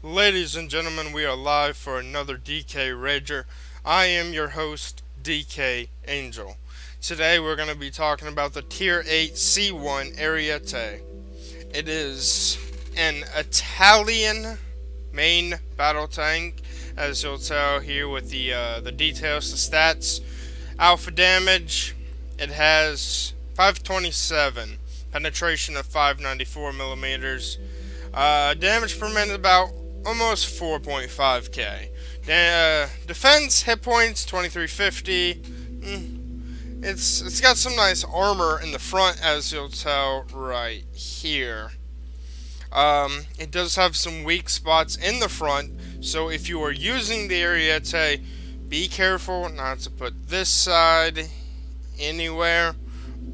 Ladies and gentlemen, we are live for another DKRager. I am your host, DKAngel. Today we're going to be talking about the Tier 8 C1 Ariete. It is an Italian main battle tank, as you'll tell here with the details, the stats. Alpha damage, it has 527, penetration of 594 millimeters. Damage per minute about almost 4.5k. Defense hit points 2350. It's got some nice armor in the front, as you'll tell right here. It does have some weak spots in the front, so if you are using the Ariete, be careful not to put this side anywhere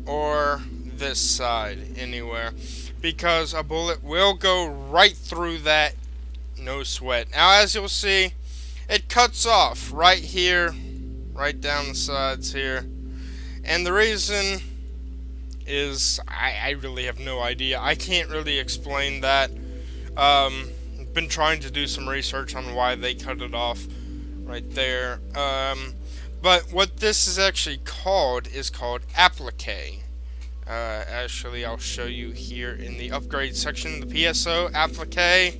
or this side anywhere, because a bullet will go right through that, no sweat. Now, as you'll see, it cuts off right here, right down the sides here, and the reason is I really have no idea. I can't really explain that. Been trying to do some research on why they cut it off right there. But what this is actually called is called applique. Actually, I'll show you here in the upgrade section. The PSO applique,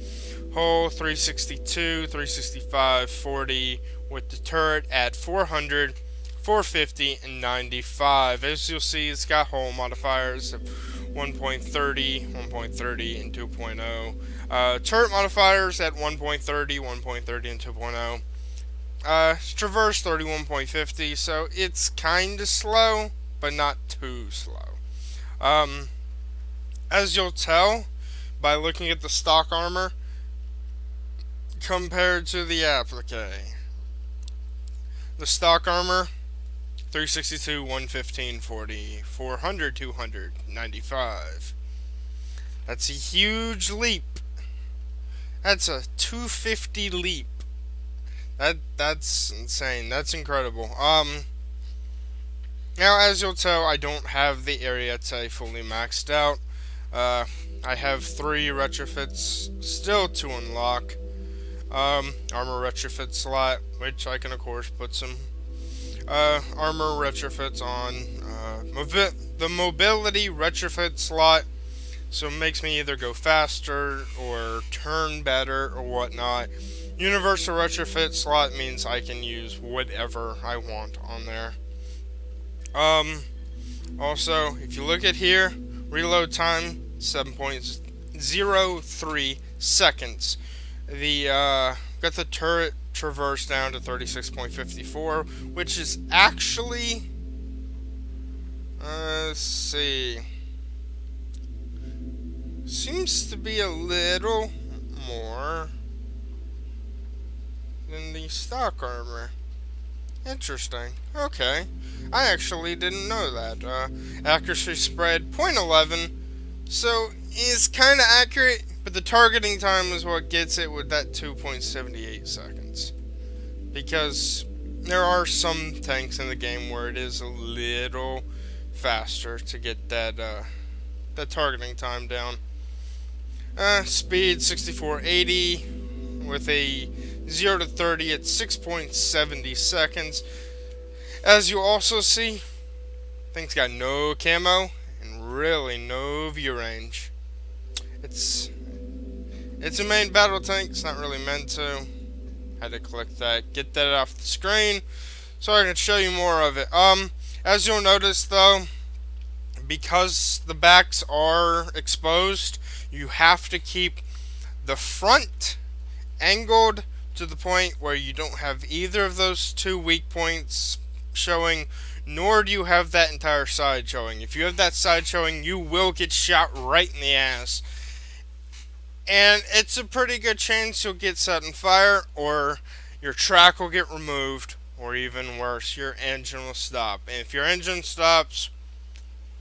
hull 362, 365, 40, with the turret at 400, 450, and 95. As you'll see, it's got hull modifiers of 1.30, 1.30, and 2.0. Turret modifiers at 1.30, 1.30, and 2.0. Traverse 31.50, so it's kinda slow, but not too slow. As you'll tell by looking at the stock armor compared to the applique. The stock armor 362, 115, 40, 400, 200, 95. That's a huge leap. That's a 250 leap. That's insane. That's incredible. Now, as you'll tell, I don't have the Ariete fully maxed out. I have 3 retrofits still to unlock. Armor retrofit slot, which I can of course put some armor retrofits on. The mobility retrofit slot, so it makes me either go faster or turn better or whatnot. Universal retrofit slot means I can use whatever I want on there. Also, if you look at here, reload time 7.03 seconds. Got the turret traverse down to 36.54, which is actually, let's see, seems to be a little more than the stock armor. Interesting. Okay. I actually didn't know that. Accuracy spread 0.11, so it's kind of accurate, but the targeting time is what gets it with that 2.78 seconds. Because there are some tanks in the game where it is a little faster to get that targeting time down. Speed 6480 with a 0 to 30 at 6.70 seconds. As you also see, thing's got no camo and really no view range. It's a main battle tank. It's not really meant to. Had to click that, get that off the screen, so I can show you more of it. As you'll notice though, because the backs are exposed, you have to keep the front angled to the point where you don't have either of those 2 weak points showing, nor do you have that entire side showing. If you have that side showing, you will get shot right in the ass. And it's a pretty good chance you'll get set on fire, or your track will get removed, or even worse, your engine will stop. And if your engine stops,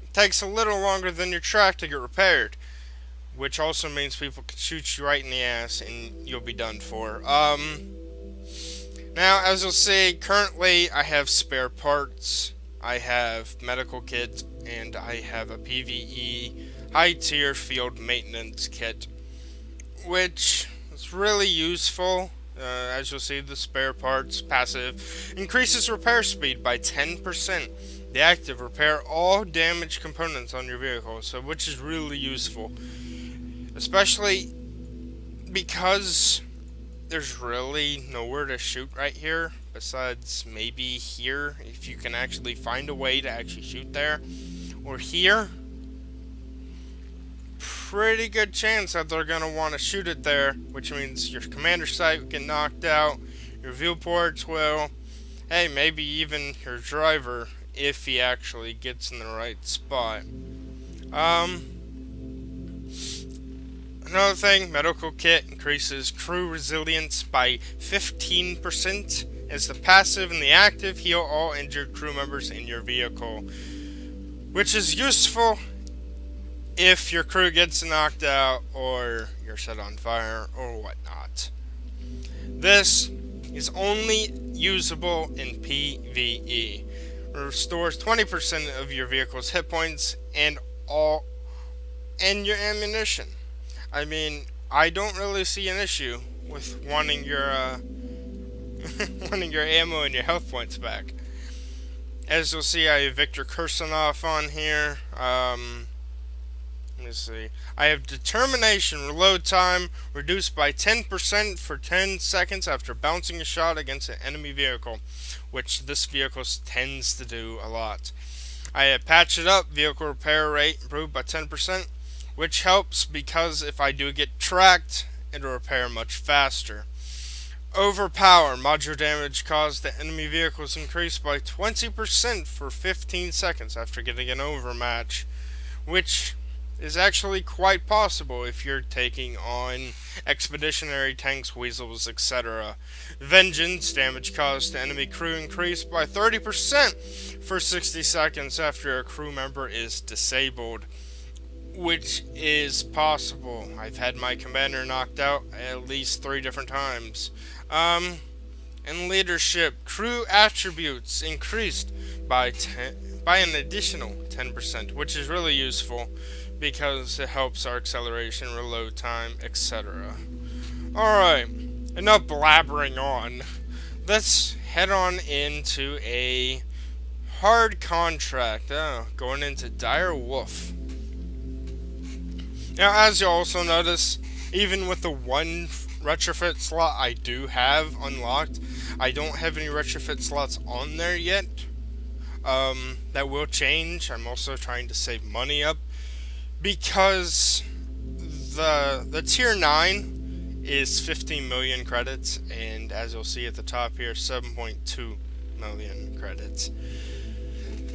it takes a little longer than your track to get repaired, which also means people can shoot you right in the ass and you'll be done for. Now, as you'll see, currently I have spare parts, I have medical kit, and I have a PvE high tier field maintenance kit, which It's really useful. As you'll see, the spare parts passive increases repair speed by 10%. The active repair all damaged components on your vehicle, so which is really useful, especially because there's really nowhere to shoot right here besides maybe here, if you can actually find a way to actually shoot there, or here. Pretty good chance that they're gonna want to shoot it there, which means your commander sight will get knocked out, your viewports will, hey, maybe even your driver if he actually gets in the right spot. Another thing, medical kit increases crew resilience by 15% as the passive and the active heal all injured crew members in your vehicle, which is useful if your crew gets knocked out or you're set on fire or whatnot. This is only usable in PvE. It restores 20% of your vehicle's hit points and your ammunition. I mean, I don't really see an issue with wanting your wanting your ammo and your health points back. As you'll see, I have Victor Kirsanov on here. Let me see. I have Determination reload time reduced by 10% for 10 seconds after bouncing a shot against an enemy vehicle, which this vehicle tends to do a lot. I have Patch It Up vehicle repair rate improved by 10%, which helps because if I do get tracked, it'll repair much faster. Overpower modular damage caused to enemy vehicles increased by 20% for 15 seconds after getting an overmatch, which is actually quite possible if you're taking on expeditionary tanks, weasels, etc. Vengeance damage caused to enemy crew increased by 30% for 60 seconds after a crew member is disabled, which is possible. I've had my commander knocked out at least 3 different times. And leadership, crew attributes increased by an additional 10%, which is really useful because it helps our acceleration, reload time, etc. Alright, enough blabbering on. Let's head on into a hard contract. Going into Dire Wolf. Now, as you also notice, even with the one retrofit slot I do have unlocked, I don't have any retrofit slots on there yet. That will change. I'm also trying to save money up because the tier 9 is 15 million credits, and as you'll see at the top here, 7.2 million credits.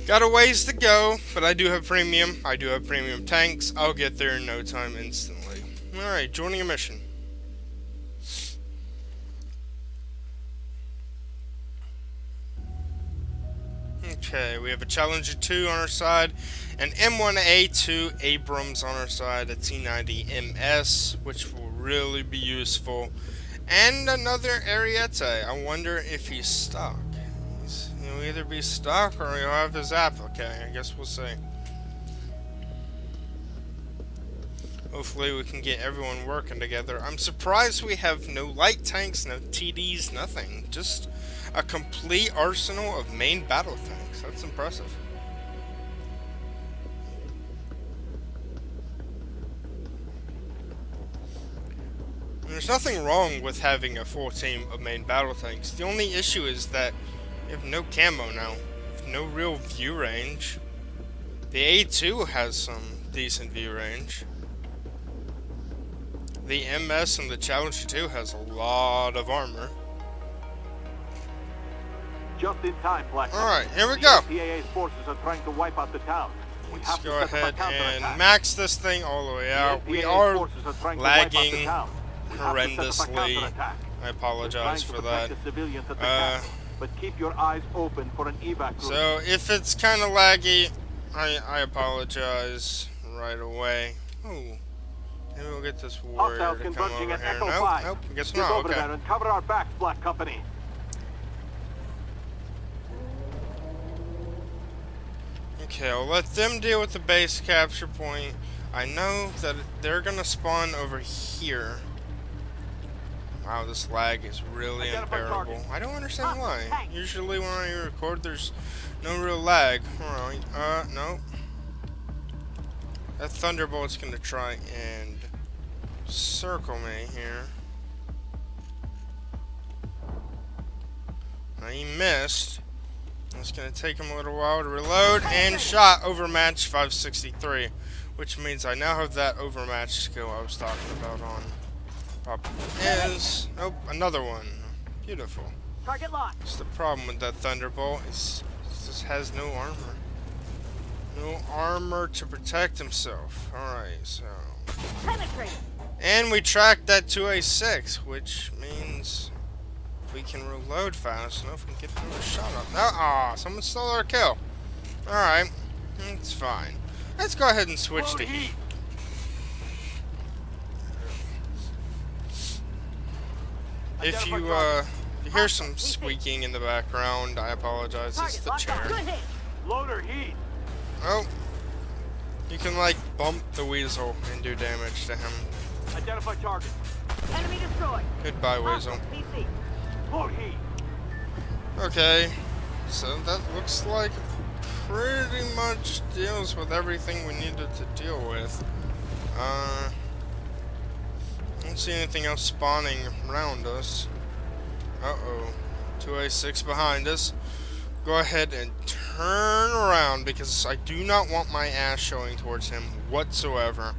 Got a ways to go, but I do have premium. I do have premium tanks. I'll get there in no time instantly. Alright, joining a mission. Okay, we have a Challenger 2 on our side, an M1A2 Abrams on our side, a T90 MS, which will really be useful, and another Ariete. I wonder if he's stock. He'll either be stock or he'll have his applique. I guess we'll see. Hopefully we can get everyone working together. I'm surprised we have no light tanks, no TDs, nothing. Just a complete arsenal of main battle tanks. That's impressive. And there's nothing wrong with having a full team of main battle tanks. The only issue is that you have no camo now. You have no real view range. The A2 has some decent view range. The MS and the Challenger 2 has a lot of armor. Just in time, Black. Alright, here we go. DKA's forces are trying to wipe out the town. Let's go ahead and max this thing all the way out. We are lagging horrendously. I apologize for that. But keep your eyes open for an evac. So if it's kind of laggy, I apologize right away. Ooh. Maybe we'll get this warrior to come over here. Nope, nope, I guess not. Okay. And cover our backs, Black Company. Okay, I'll let them deal with the base capture point. I know that they're gonna spawn over here. Wow, this lag is really Identify unbearable. target. I don't understand why. Tank. Usually when I record, there's no real lag. Alright, no. That Thunderbolt's gonna try and circle me here. Now he missed. It's gonna take him a little while to reload, and shot overmatch 563, which means I now have that overmatch skill I was talking about on. Is nope, another one. Beautiful. Target locked. It's the problem with that Thunderbolt is it just has no armor. No armor to protect himself. Alright, so. Penetrating. And we tracked that to a 6, which means if we can reload fast enough, we can get another shot up. Now, someone stole our kill. Alright, it's fine. Let's go ahead and switch to heat. If you hear some squeaking in the background, I apologize. It's the chair. Loader heat. Oh, you can like bump the weasel and do damage to him. Identify target. Enemy destroyed. Goodbye, weasel. PC. Load heat. Okay, so that looks like pretty much deals with everything we needed to deal with. Don't see anything else spawning around us. Uh-oh. 2A6 behind us. Go ahead and turn around because I do not want my ass showing towards him whatsoever.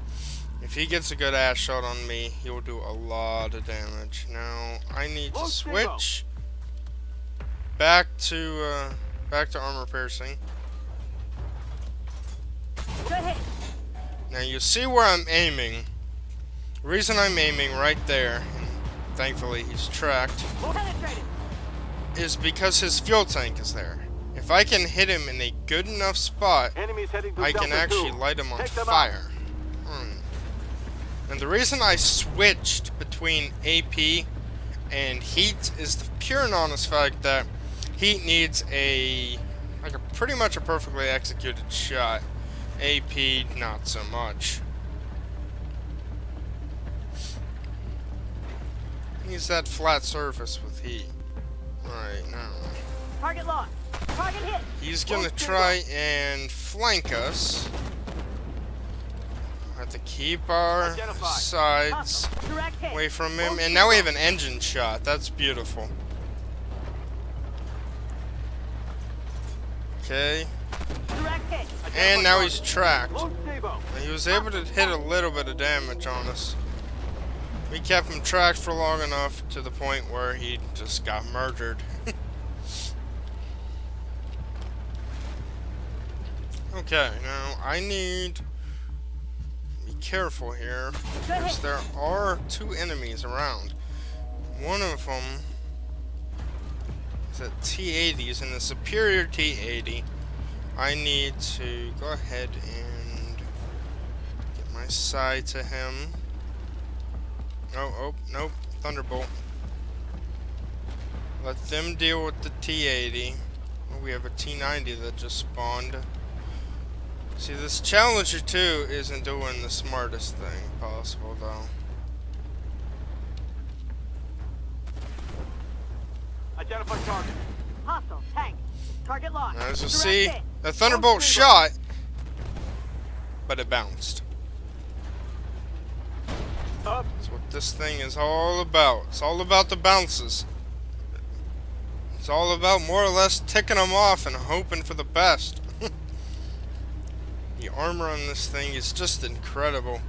If he gets a good ass shot on me, he will do a lot of damage. Now, I need to switch back to armor piercing. Now you see where I'm aiming. The reason I'm aiming right there, and thankfully he's tracked, is because his fuel tank is there. If I can hit him in a good enough spot, I can actually light him on fire. And the reason I switched between AP and heat is the pure and honest fact that heat needs pretty much a perfectly executed shot. AP, not so much. Use that flat surface with heat. Alright, now. Target locked. Target hit. He's gonna try and flank us. Have to keep our sides away from him. And now we have an engine shot. That's beautiful. Okay. And now he's tracked. And he was able to hit a little bit of damage on us. We kept him tracked for long enough to the point where he just got murdered. Okay, now I need to be careful here because there are 2 enemies around. One of them is at T80s, and the superior T80. I need to go ahead and get my side to him. Oh, nope. Thunderbolt. Let them deal with the T80. Oh, we have a T90 that just spawned. See, this Challenger 2 isn't doing the smartest thing possible, though. Identify target. Hostile tank. Target locked. Now, as you see, the Thunderbolt shot, but it bounced. That's what this thing is all about. It's all about the bounces. It's all about more or less ticking them off and hoping for the best. The armor on this thing is just incredible.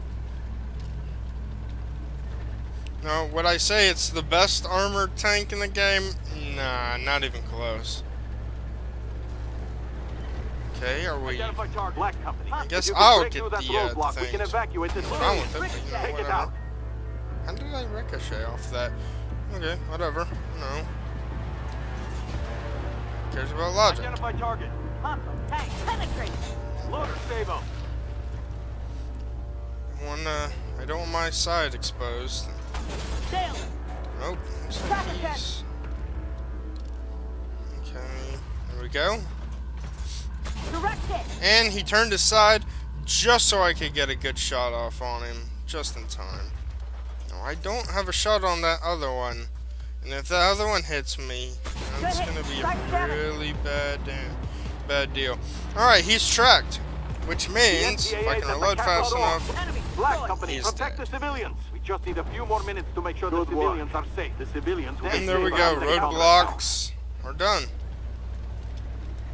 Now, would I say it's the best armored tank in the game? Nah, not even close. Okay, are we... I guess I'll get the thing. I'm with it, but, whatever. How did I ricochet off that? Okay, whatever. No. Cares about logic. Identify target. Tank penetrate. Loader stable. I don't want my side exposed. Nope. These. Okay, there we go. And he turned aside just so I could get a good shot off on him, just in time. Now, I don't have a shot on that other one. And if the other one hits me, that's gonna be a really bad deal. Alright, he's tracked. Which means, if I can reload fast enough, Black Company, he's protect dead. the civilians. We just need a few more minutes to make sure the civilians are safe. The civilians. And there we go, roadblocks are done.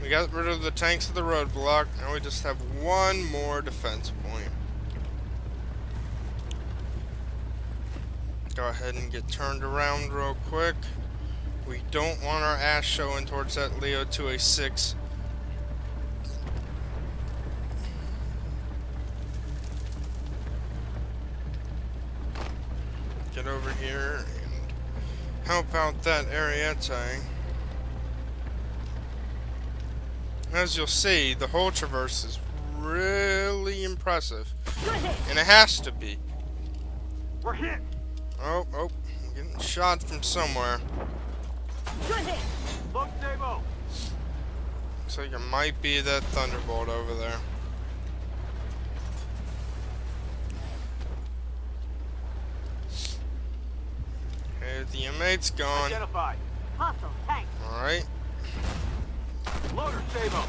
We got rid of the tanks of the roadblock, now we just have one more defense point. Go ahead and get turned around real quick. We don't want our ass showing towards that Leo 2A6. Get over here and help out that Ariete. As you'll see, the whole traverse is really impressive. And it has to be. We're hit. Oh, I'm getting shot from somewhere. Look, Sabo. Looks like it might be that Thunderbolt over there. Okay, the inmate's gone. Identified. Hostile tank. Alright. Loader, Sabo.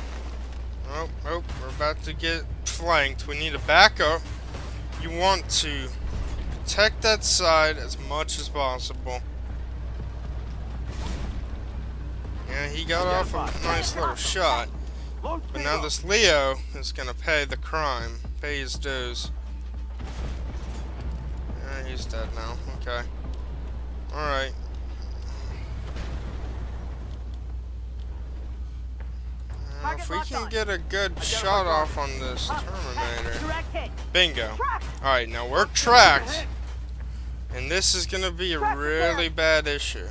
Oh, we're about to get flanked. We need a backup. You want to protect that side as much as possible. Yeah, he got off a nice little shot. But now this Leo is gonna pay the crime. Pay his dues. Yeah, he's dead now. Okay. Alright. If we can get a good shot off on this Terminator. Direct hit. Bingo. Alright, now we're tracked. And this is gonna be a really bad issue.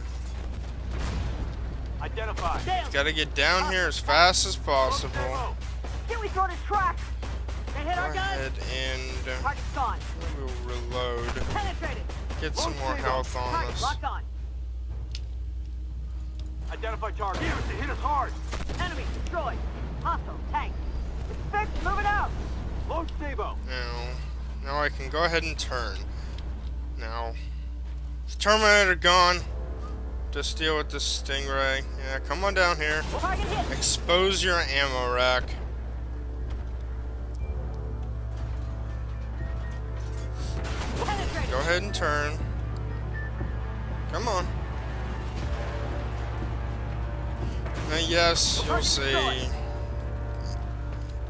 Identified. Gotta get down here as fast as possible. Can we throw this track? They hit Go our guns. ahead and Target's gone. we'll reload. Penetrated. Get some more health on Target us. locked on. Identified target. Here, they hit us hard. Enemy destroyed. Hostile tank. It's fixed. Moving out. Load Sabo. Now I can go ahead and turn. Now, the Terminator gone. Just deal with this Stingray. Yeah, come on down here. Target hit. Expose your ammo rack. Penetrated. Go ahead and turn. Come on. Now, yes, you'll see.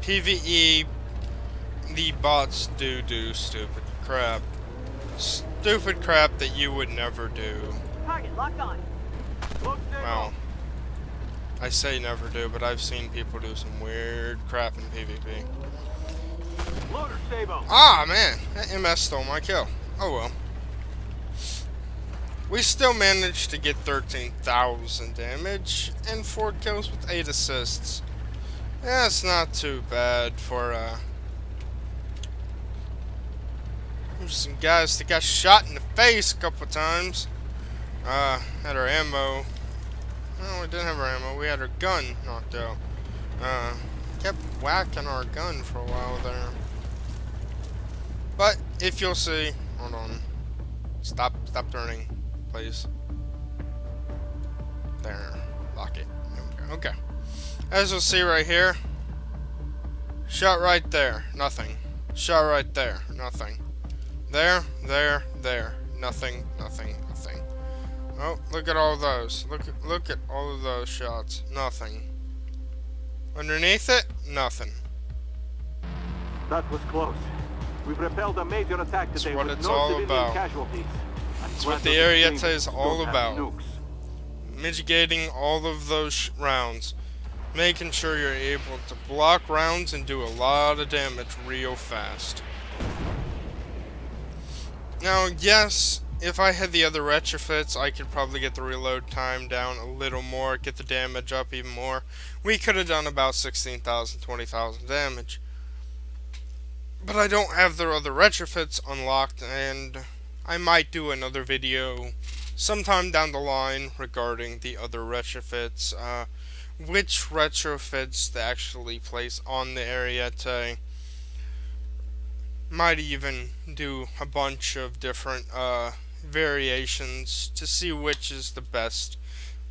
PvE, the bots do stupid crap. Stupid crap that you would never do. Target locked on. Load Sabo. Well, I say never do, but I've seen people do some weird crap in PvP. Loader Sabo. Ah, man, that MS stole my kill. Oh well. We still managed to get 13,000 damage and 4 kills with 8 assists. Yeah, it's not too bad for, there's some guys that got shot in the face a couple times. Had our ammo. No, we didn't have our ammo. We had our gun knocked out. Kept whacking our gun for a while there. But, if you'll see, hold on. Stop turning, please. There. Lock it. Okay. As you'll see right here. Shot right there. Nothing. Shot right there. Nothing. There. Nothing. Oh, look at all those. Look at all of those shots. Nothing. Underneath it, nothing. That was close. We've repelled a major attack today what with it's no all civilian about. casualties. That's what the Ariete is all about. Mitigating all of those rounds. Making sure you're able to block rounds and do a lot of damage real fast. Now, yes, if I had the other retrofits, I could probably get the reload time down a little more, get the damage up even more. We could have done about 16,000, 20,000 damage. But I don't have the other retrofits unlocked, and I might do another video sometime down the line regarding the other retrofits. Which retrofits to actually place on the Ariete. Might even do a bunch of different variations to see which is the best,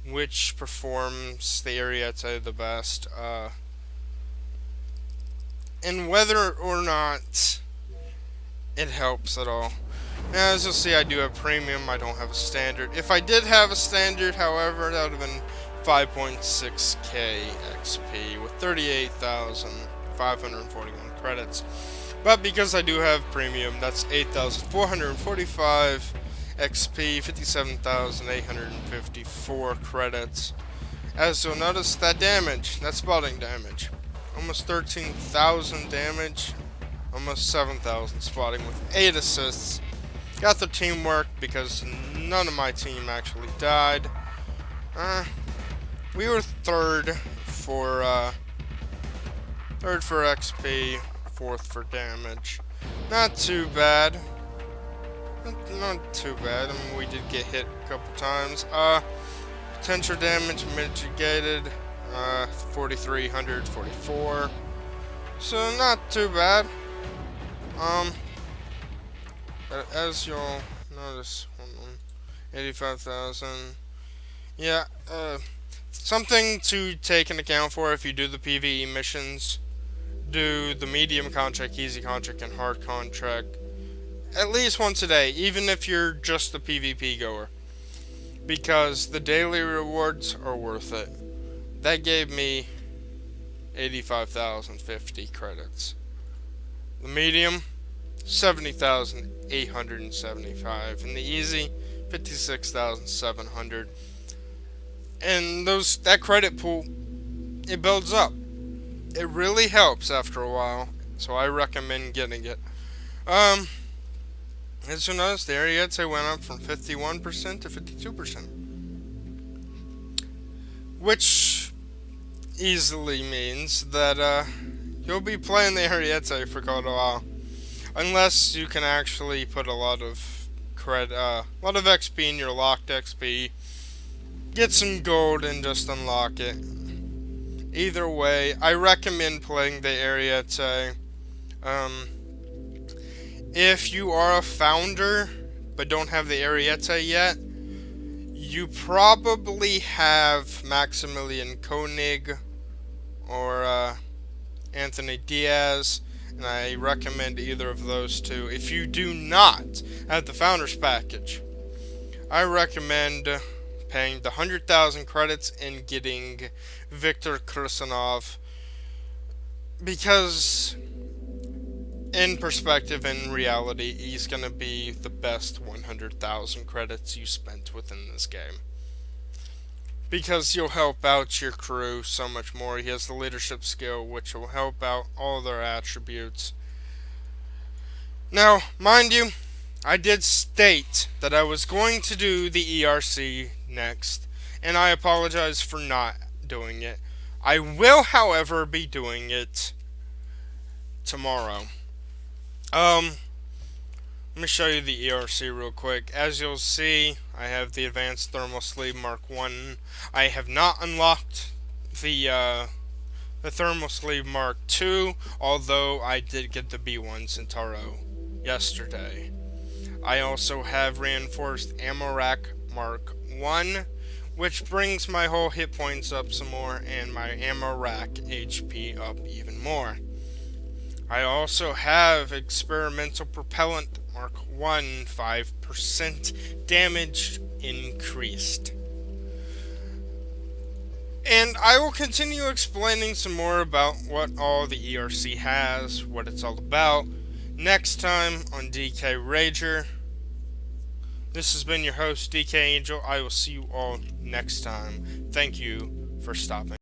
which performs the Ariete the best, and whether or not it helps at all. Now, as you'll see, I do have premium. I don't have a standard. If I did have a standard, however, that would have been 5.6k XP with 38,541 credits. But because I do have premium, that's 8,445 XP, 57,854 credits. As you'll notice, that damage, that spotting damage, almost 13,000 damage, almost 7,000 spotting with 8 assists. Got the teamwork because none of my team actually died. We were third for XP, fourth for damage. Not too bad. Not too bad. I mean, we did get hit a couple times. Potential damage mitigated, 4,344. So not too bad. But as you'll notice, 85,000. Yeah, something to take into account for if you do the PvE missions. Do the medium contract, easy contract, and hard contract at least once a day, even if you're just a PvP goer, because the daily rewards are worth it. That gave me 85,050 credits. The medium, 70,875, and the easy, 56,700. And that credit pool, it builds up. It really helps after a while, so I recommend getting it. As you notice, the Ariete went up from 51% to 52%, which easily means that you'll be playing the Ariete for quite a while, unless you can actually put a lot of XP in your locked XP, get some gold, and just unlock it. Either way, I recommend playing the Ariete. If you are a founder but don't have the Ariete yet, you probably have Maximilian Koenig or Anthony Diaz, and I recommend either of those two. If you do not have the Founders Package, I recommend paying the 100,000 credits and getting Viktor Krisanov, because in perspective, in reality, he's going to be the best 100,000 credits you spent within this game, because you'll help out your crew so much more. He has the leadership skill, which will help out all their attributes. Now, mind you, I did state that I was going to do the ERC next, and I apologize for not doing it. I will, however, be doing it tomorrow. Let me show you the ERC real quick. As you'll see, I have the Advanced Thermal Sleeve Mark 1. I have not unlocked the Thermal Sleeve Mark 2, although I did get the B1 Centauro yesterday. I also have Reinforced Ammo Rack Mark 1, which brings my whole hit points up some more, and my ammo rack HP up even more. I also have Experimental Propellant Mark 1, 5% damage increased. And I will continue explaining some more about what all the ERC has, what it's all about, next time on DKRager. This has been your host, DKAngel. I will see you all next time. Thank you for stopping.